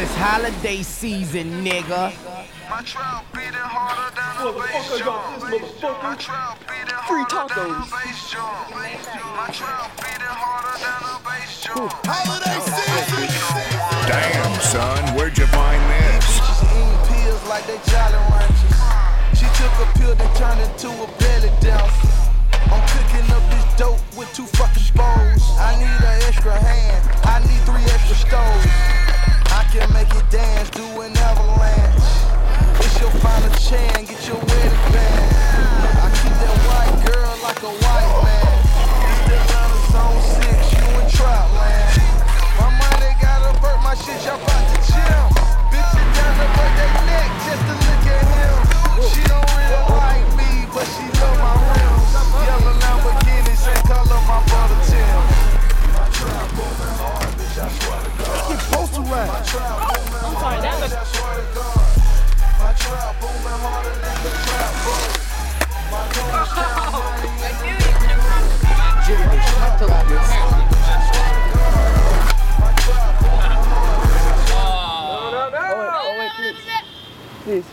It's holiday season, nigga. My trap beating harder than a bass drum. My trap beating harder than a bass drum. My trap beating harder than a bass drum. Holiday season. Damn, son, where'd you find this? These bitches eating pills like they Jolly Ranchers. She took a pill and turned into a belly dancer. I'm cooking up this dope with 2 fucking bowls. I need an extra hand. I need 3 extra stoves. I can make it dance, do an avalanche. It's your final chance, get your wedding band. I keep that white girl like a white man. It's the Atlanta Zone 6, you in trap land. My money gotta burn my shit, y'all about to chill. Bitches down to break their neck just to look at him. She don't really like me, but she love my rims. Yellow Lamborghini, same color my brother Tim. My trap moving hard, bitch, I swear to God. Get poster rap. My trap moving hard, bitch, I swear to God. My trap booming harder than the trap boom. My goals count money. Jimmy, shut the fuck up. My trap booming Oh, wait, please. Please.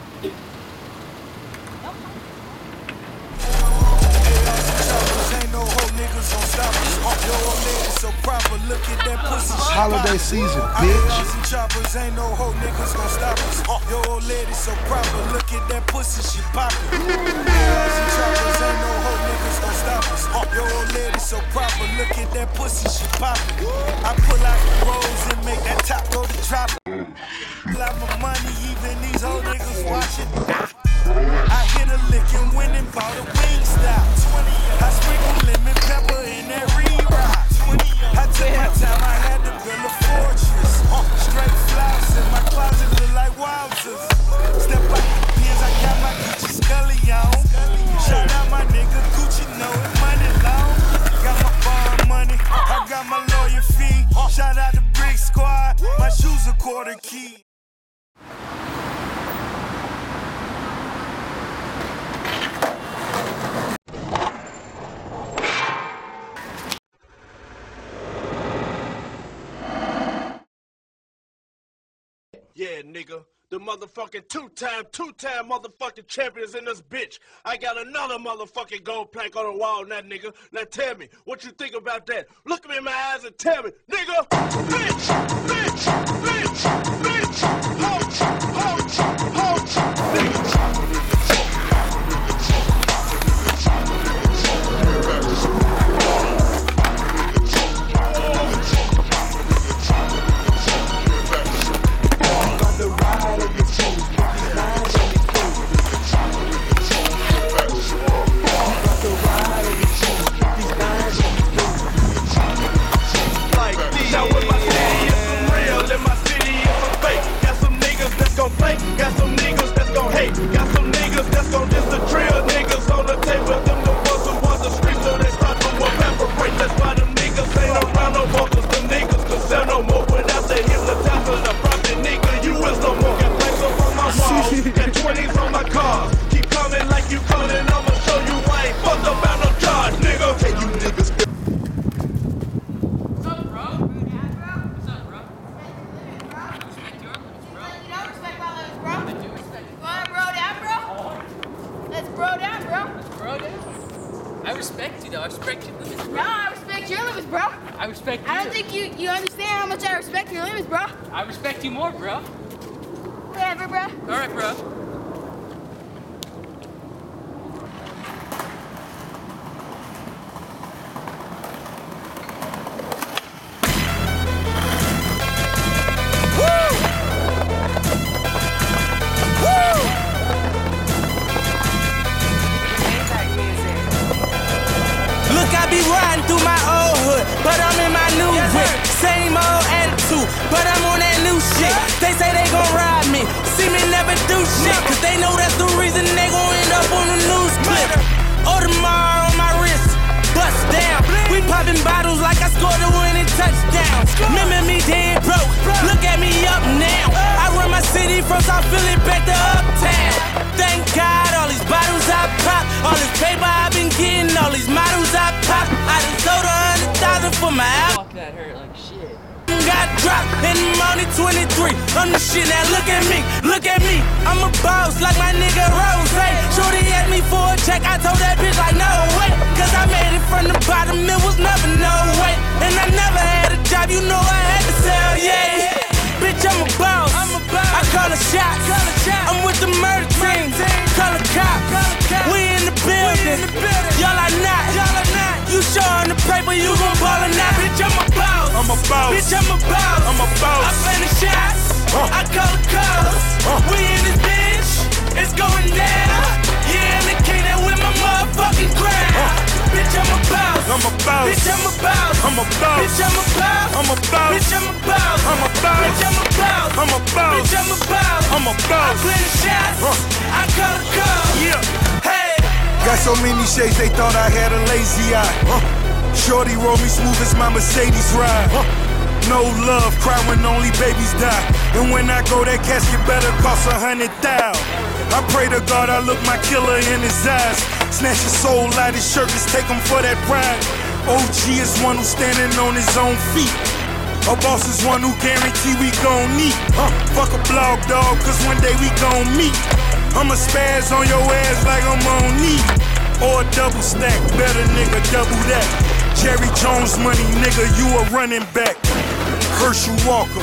ain't no hoe niggas gon' stop us. Yo, old lady so proper, look at that pussy. Holiday season, bitch. Some choppers ain't no hoe niggas gon' stop us. Yo, old lady so proper, look at that pussy, she poppin'. Some choppers ain't no hoe niggas gon' stop us. Yo, old lady so proper, look at that pussy, she poppin'. I pull out the rolls and make that top go to drop. Pull out my money, even these hoe niggas watchin'. I hit a lick and went and bought a Wingstop. I sprinkle lemon pepper in that re-rock. I took my time, I had to build a fortress. Straight flowers in my closet look like wowzers. Step out the pins, I got my Gucci Scully on. Shout out my nigga Gucci, know it money long. Got my bond money, I got my lawyer fee. Shout out the Brick Squad, my shoes a quarter key. Yeah, nigga. The motherfucking two-time motherfucking champions in this bitch. I got another motherfucking gold plaque on the wall now, nigga. Now tell me, what you think about that? Look me in my eyes and tell me, nigga, bitch, bitch, bitch, bitch, hoach, hoach, hoach, nigga. Got some niggas that's gon' hate. Got some niggas that's gon' diss the drill. Niggas on the table, them the ones who want the street, so they start to evaporate. That's why them niggas ain't around no more, cause them niggas can sell no more. Without the hypnotizer, the profit nigga, you is no more. Got plaques up on my walls, got 20s on my cars. Keep coming like you coming, I'ma show you I ain't fucked up out no charge, nigga. Hey, you niggas. I respect you, though. I respect your limits, bro. No, I respect your limits, bro. I respect you. I don't think you understand how much I respect your limits, bro. I respect you more, bro. Whatever, bro. All right, bro. I be riding through my old hood, but I'm in my new whip. Same old attitude, but I'm on that new shit. They say they gon' ride me, see me never do shit, cause they know that's the reason they gon' end up on the news clip. Audemars on my wrist, bust down. We popping bottles like I scored a winning touchdown. Remember me dead broke, look at me up now. I run my city from South Philly back to Uptown. Thank God all these bottles I pop, all this paper I've been getting, all these models I pop. I done sold 100,000 for my album. Fuck, that hurt like shit. Got drop, and I'm only 23. I'm the shit, now look at me, look at me. I'm a boss like my nigga Rose. Shorty asked me for a check, I told that bitch like no way. Cause I made it from the bottom, it was never no way. And I never had a job, you know I had to sell, yeah. Bitch, I'm a boss, I call a shot. I'm with the murder team, call a cop. We in the building, y'all are not. You showin' the paper, you gon' ball or not. Bitch, I'm a boss, bitch, I'm a boss. I finish shots, I call the calls. We in this bitch, it's going down. Yeah, and the king that with my motherfucking crown. Bitch, I'm a boss, bitch, I'm a boss, bitch, I'm a boss, bitch, I'm a boss, bitch, I'm a boss, bitch, I'm a boss, I finish shots, I call the calls. Hey. Got so many shades, they thought I had a lazy eye. Shorty roll me smooth as my Mercedes ride. No love, cry when only babies die. And when I go, that casket better cost 100,000. I pray to God I look my killer in his eyes. Snatch his soul out his shirt, just take him for that ride. OG is one who's standing on his own feet. A boss is one who guarantee we gon' meet. Fuck a blog dog, cause one day we gon' meet. I'ma spaz on your ass like I'm on knee. Or a double stack, better nigga, double that. Jerry Jones money, nigga, you a running back. Herschel Walker,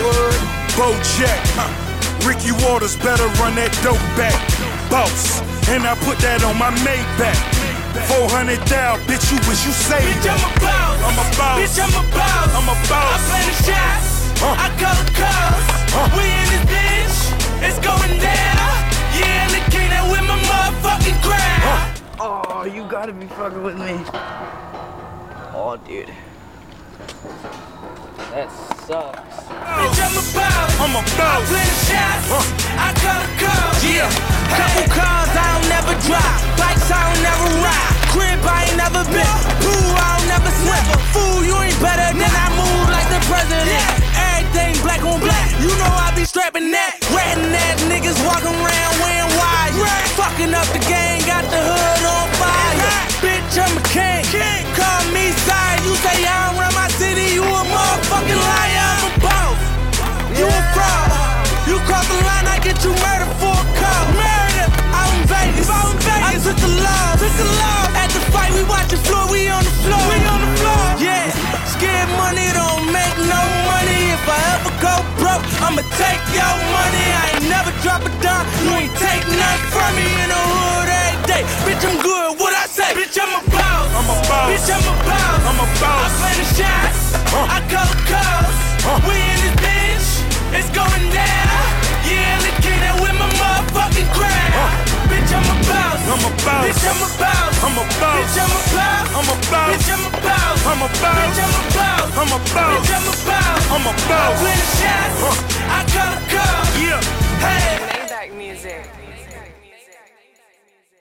Bo Jack, Ricky Waters, better run that dope back. Boss, and I put that on my Maybach. 400 down, bitch, you wish you saved. Bitch, I'm a boss, bitch, I'm a boss, I play the shots, I call the calls. We in this bitch, it's going down. Yeah, and the king that with my motherfucking crown. Oh, you gotta be fucking with me. Oh, dude. That sucks. Bitch, I'm a boss, I play the shots, I call the calls. Yeah, couple cars I don't never drive, bikes I don't never ride, crib I ain't never been, pool I don't never swim. Fool, you ain't better than I move like the president. Everything black on black, you know I be strapping that. Ratting ass niggas walking around wearing wires, fucking up the gang, got the hood on fire. Bitch, I'm a king, call me sire. You say I don't run my city, you a motherfucking liar. I'm a boss, you a fraud. You cross the line, I get you murdered for a call. Murder, out in Vegas, I took the law. At the fight, we watchin' floor, we on the floor. Yeah, scared money don't make no money. If I ever go broke, I'ma take your money. I ain't never drop a dime, you ain't take nothing from me. In the hood every day, bitch, I'm good, what I say? Bitch, I'm a boss, bitch, I'm a boss, I play the shots, I call the calls. We in this bitch, it's going down. Yeah, and the king that with my motherfucking crown. Bitch, I'm a boss, bitch, I'm a boss, bitch, I'm a boss, bitch, I'm a boss, bitch, I'm a boss, bitch, I'm a boss, I play the shots, I call the calls. Hey. Maybach music.